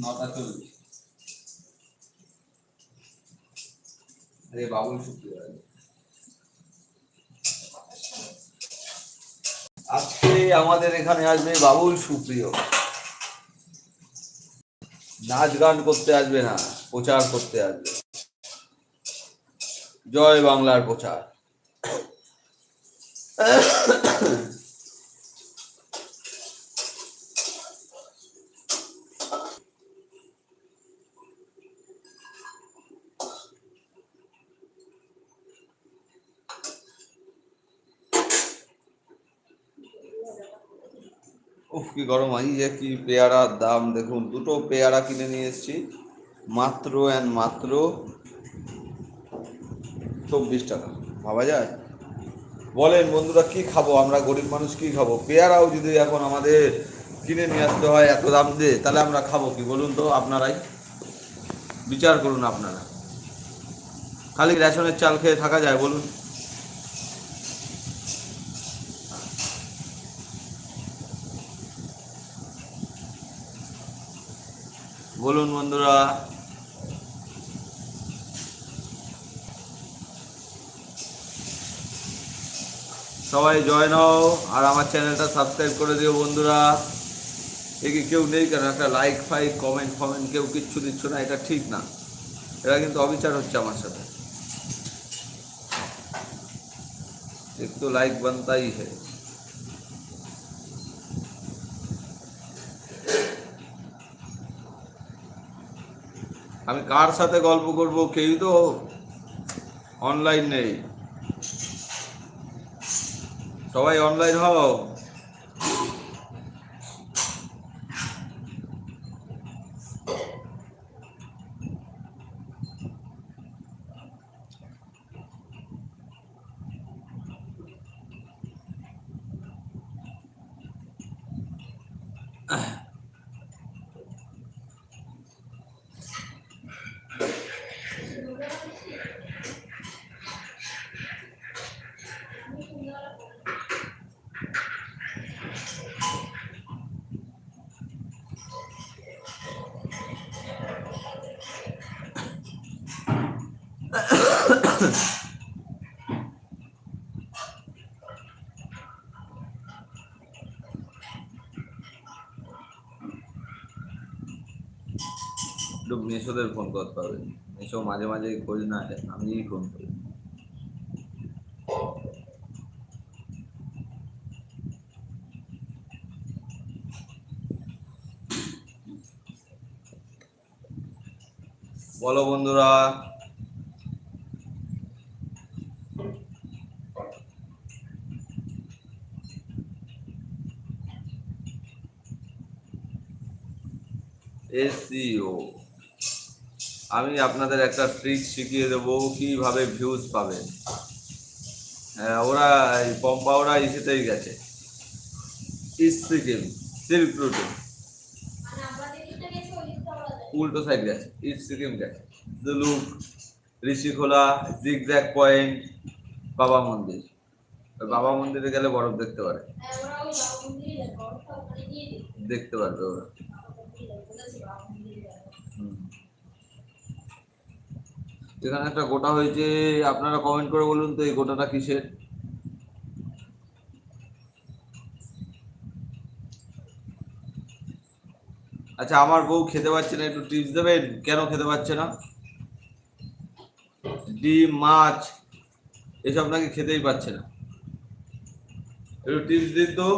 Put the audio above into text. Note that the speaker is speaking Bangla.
নটা 40। আরে বাবুল শুক্রিয়া আজকে আমাদের এখানে আসবে বাবুল সুপ্রিয়। নাচ গান করতে আসবে না, প্রচার করতে আসবে, জয় বাংলার প্রচার। উফ কি গরম! এই যে কি পেয়ারার দাম দেখুন, দুটো পেয়ারা কিনে নিয়ে এসেছি মাত্র মাত্র 24 টাকা। ভাবা যায়? বলেন বন্ধুরা, কি খাবো আমরা? গরিব মানুষ কি খাবো? পেয়ারাও যদি এখন আমাদের কিনে নিয়ে আসতে হয় এত দাম দিয়ে, তাহলে আমরা খাবো কি বলুন তো? আপনারাই বিচার করুন। আপনারা খালি রেশনের চাল খেয়ে থাকা যায় বলুন? বলুন বন্ধুরা। সবাই জয়েন হও আর আমার চ্যানেলটা সাবস্ক্রাইব করে দিও বন্ধুরা। একে কেউ নেই কেন? একটা লাইক ফাইক কমেন্ট ফমেন্ট কেউ কিচ্ছু দিচ্ছ না, এটা ঠিক না। এটা কিন্তু অবিচার হচ্ছে আমার সাথে। একটু লাইক বানতাই है। আমি কার সাথে গল্প করব? কেউ তো অনলাইন নেই। সবাই অনলাইন হও। একটু মেশোদের ফোন করতে হবে। মেশো মাঝে মাঝে খোঁজ না, আমিই ফোন করি। বলো বন্ধুরা। এসইও আমি আপনাদের একটা ট্রিক শিখিয়ে দেবো কিভাবে ভিউজ পাবেন। হ্যাঁ, ওরা এই পম্পা ওরা ইসেতেই গেছে, সিকিম সিল্ক রুটে, উল্টো সাইড গেছে, ইস্ট সিকিম গেছে, জুলুক, ঋষিখোলা, জিগজ্যাগ পয়েন্ট, বাবা মন্দির। বাবা মন্দিরে গেলে বরফ দেখতে পারে, দেখতে পারবে ওরা। এখানে একটা গোটা হয়েছে, আপনারা কমেন্ট করে বলুন তো এই গোটাটা কিসের? আচ্ছা, আমার বউ খেতে পাচ্ছে না, একটু টিপস দেবেন কেন খেতে পাচ্ছে না? ডিম মাছ এসব নাকি খেতেই পাচ্ছে না, একটু টিপস দিন তো।